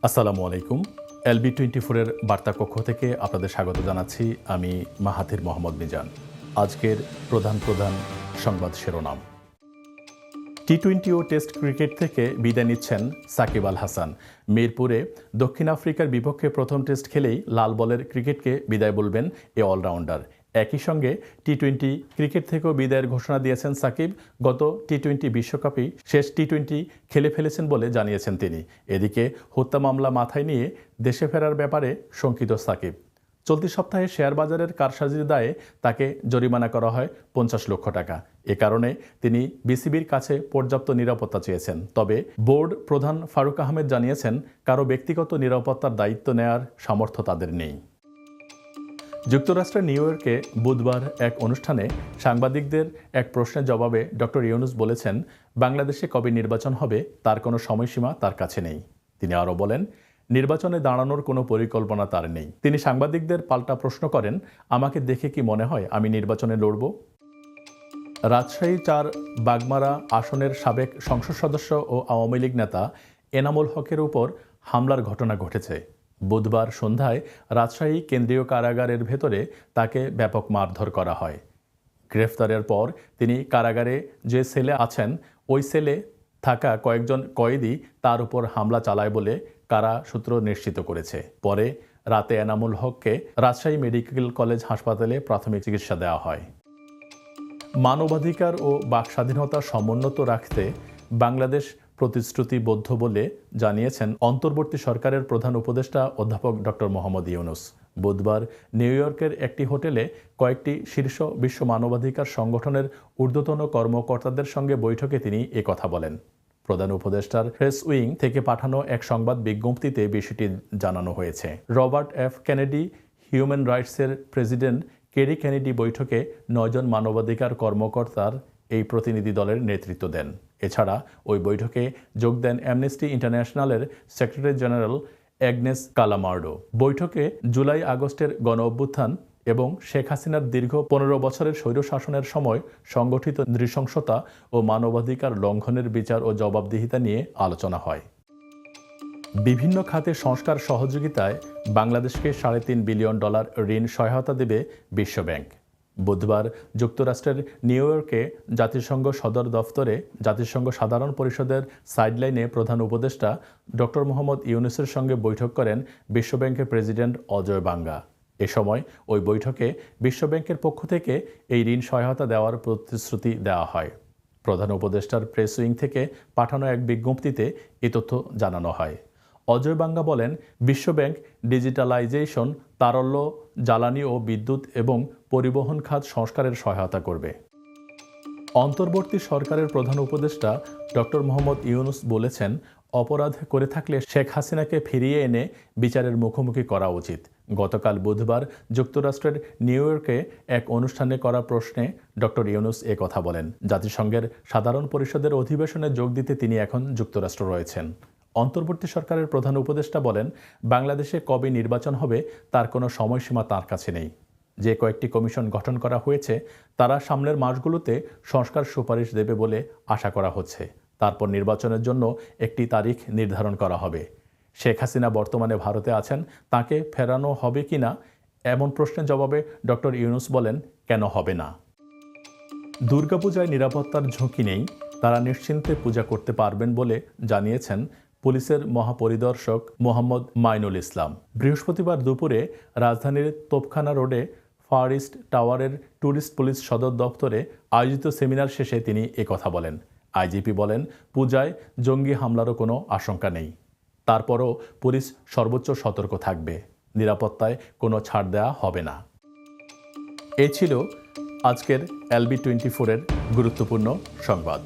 আসসালামু আলাইকুম। LB24-এর বার্তা কক্ষ থেকে আপনাদের স্বাগত জানাচ্ছি। আমি মাহাথির মোহাম্মদ মিজান। আজকের প্রধান সংবাদ শিরোনাম। টি-20 ও টেস্ট ক্রিকেট থেকে বিদায় নিচ্ছেন সাকিব আল হাসান। মিরপুরে দক্ষিণ আফ্রিকার বিপক্ষে প্রথম টেস্ট খেলেই লাল বলের ক্রিকেটকে বিদায় বলবেন এ অলরাউন্ডার। একই সঙ্গে টি-20 ক্রিকেট থেকেও বিদায়ের ঘোষণা দিয়েছেন সাকিব। গত টি-20 বিশ্বকাপেই শেষ টি-20 খেলে ফেলেছেন বলে জানিয়েছেন তিনি। এদিকে হত্যা মামলা মাথায় নিয়ে দেশে ফেরার ব্যাপারে শঙ্কিত সাকিব। চলতি সপ্তাহে শেয়ার বাজারের কারসাজির দায়ে তাকে জরিমানা করা হয় 50 লক্ষ টাকা। এ কারণে তিনি বিসিবির কাছে পর্যাপ্ত নিরাপত্তা চেয়েছেন। তবে বোর্ড প্রধান ফারুক আহমেদ জানিয়েছেন, কারো ব্যক্তিগত নিরাপত্তার দায়িত্ব নেয়ার সামর্থ্য তাদের নেই। যুক্তরাষ্ট্রের নিউ ইয়র্কে বুধবার এক অনুষ্ঠানে সাংবাদিকদের এক প্রশ্নের জবাবে ডক্টর ইউনূস বলেছেন, বাংলাদেশে কবে নির্বাচন হবে তার কোনো সময়সীমা তার কাছে নেই। তিনি আরও বলেন, নির্বাচনে দাঁড়ানোর কোনো পরিকল্পনা তার নেই। তিনি সাংবাদিকদের পাল্টা প্রশ্ন করেন, আমাকে দেখে কি মনে হয় আমি নির্বাচনে লড়ব? রাজশাহী 4 বাগমারা আসনের সাবেক সংসদ সদস্য ও আওয়ামী লীগ নেতা এনামুল হকের উপর হামলার ঘটনা ঘটেছে। বুধবার সন্ধ্যায় রাজশাহী কেন্দ্রীয় কারাগারের ভেতরে তাকে ব্যাপক মারধর করা হয়। গ্রেফতারের পর তিনি কারাগারে যে সেলে আছেন ওই সেলে থাকা কয়েকজন কয়েদি তার উপর হামলা চালায় বলে কারা সূত্র নিশ্চিত করেছে। পরে রাতে এনামুল হককে রাজশাহী মেডিকেল কলেজ হাসপাতালে প্রাথমিক চিকিৎসা দেওয়া হয়। মানবাধিকার ও বাকস্বাধীনতা সমুন্নত রাখতে বাংলাদেশ প্রতিশ্রুতিবদ্ধ বলে জানিয়েছেন অন্তর্বর্তী সরকারের প্রধান উপদেষ্টা অধ্যাপক ডক্টর মোহাম্মদ ইউনূস। বুধবার নিউ ইয়র্কের একটি হোটেলে কয়েকটি শীর্ষ বিশ্ব মানবাধিকার সংগঠনের ঊর্ধ্বতন কর্মকর্তাদের সঙ্গে বৈঠকে তিনি কথা বলেন। প্রধান উপদেষ্টার প্রেস উইং থেকে পাঠানো এক সংবাদ বিজ্ঞপ্তিতে বিষয়টি জানানো হয়েছে। রবার্ট এফ কেনেডি হিউম্যান রাইটসের প্রেসিডেন্ট কেরি কেনেডি বৈঠকে 9 জন মানবাধিকার কর্মকর্তার এই প্রতিনিধি দলের নেতৃত্ব দেন। এছাড়া ওই বৈঠকে যোগ দেন অ্যামনেস্টি ইন্টারন্যাশনালের সেক্রেটারি জেনারেল অ্যাগনেস কালামার্ডো। বৈঠকে জুলাই আগস্টের গণ-অভ্যুত্থান এবং শেখ হাসিনার দীর্ঘ 15 বছরের স্বৈরশাসনের সময় সংগঠিত নৃশংসতা ও মানবাধিকার লঙ্ঘনের বিচার ও জবাবদিহিতা নিয়ে আলোচনা হয়। বিভিন্ন খাতে সংস্কার সহযোগিতায় বাংলাদেশকে $3.5 বিলিয়ন ঋণ সহায়তা দেবে বিশ্বব্যাংক। বুধবার যুক্তরাষ্ট্রের নিউ ইয়র্কে জাতিসংঘ সদর দফতরে জাতিসংঘ সাধারণ পরিষদের সাইডলাইনে প্রধান উপদেষ্টা ডক্টর মোহাম্মদ ইউনূসের সঙ্গে বৈঠক করেন বিশ্বব্যাংকের প্রেসিডেন্ট অজয় বাঙ্গা। এ সময় ওই বৈঠকে বিশ্বব্যাংকের পক্ষ থেকে এই ঋণ সহায়তা দেওয়ার প্রতিশ্রুতি দেওয়া হয়। প্রধান উপদেষ্টার প্রেস উইং থেকে পাঠানো এক বিজ্ঞপ্তিতে এ তথ্য জানানো হয়। অজয় বাঙ্গা বলেন, বিশ্বব্যাংক ডিজিটালাইজেশন, তারল্য, জ্বালানি ও বিদ্যুৎ এবং পরিবহন খাত সংস্কারের সহায়তা করবে। অন্তর্বর্তী সরকারের প্রধান উপদেষ্টা ডক্টর মোহাম্মদ ইউনূস বলেছেন, অপরাধ করে থাকলে শেখ হাসিনাকে ফিরিয়ে এনে বিচারের মুখোমুখি করা উচিত। গতকাল বুধবার যুক্তরাষ্ট্রের নিউ ইয়র্কে এক অনুষ্ঠানে করা প্রশ্নে ডক্টর ইউনূস কথা বলেন। জাতিসংঘের সাধারণ পরিষদের অধিবেশনে যোগ দিতে তিনি এখন যুক্তরাষ্ট্র রয়েছেন। অন্তর্বর্তী সরকারের প্রধান উপদেষ্টা বলেন, বাংলাদেশে কবে নির্বাচন হবে তার কোনো সময়সীমা তার কাছে নেই। যে কয়েকটি কমিশন গঠন করা হয়েছে তারা সামনের মাসগুলোতে সংস্কার সুপারিশ দেবে বলে আশা করা হচ্ছে। তারপর নির্বাচনের জন্য একটি তারিখ নির্ধারণ করা হবে। শেখ হাসিনা বর্তমানে ভারতে আছেন, তাকে ফেরানো হবে কিনা এমন প্রশ্নের জবাবে ডক্টর ইউনূস বলেন, কেন হবে না? দুর্গাপূজায় নিরাপত্তার ঝুঁকি নেই, তারা নিশ্চিন্তে পূজা করতে পারবেন বলে জানিয়েছেন পুলিশের মহাপরিদর্শক মোহাম্মদ মাইনুল ইসলাম। বৃহস্পতিবার দুপুরে রাজধানীর তোপখানা রোডে ফার ইস্ট টাওয়ারের ট্যুরিস্ট পুলিশ সদর দপ্তরে আয়োজিত সেমিনার শেষে তিনি কথা বলেন। আইজিপি বলেন, পূজায় জঙ্গি হামলারও কোনো আশঙ্কা নেই। তারপরও পুলিশ সর্বোচ্চ সতর্ক থাকবে, নিরাপত্তায় কোনো ছাড় দেওয়া হবে না। এ ছিল আজকের LB24-এর গুরুত্বপূর্ণ সংবাদ।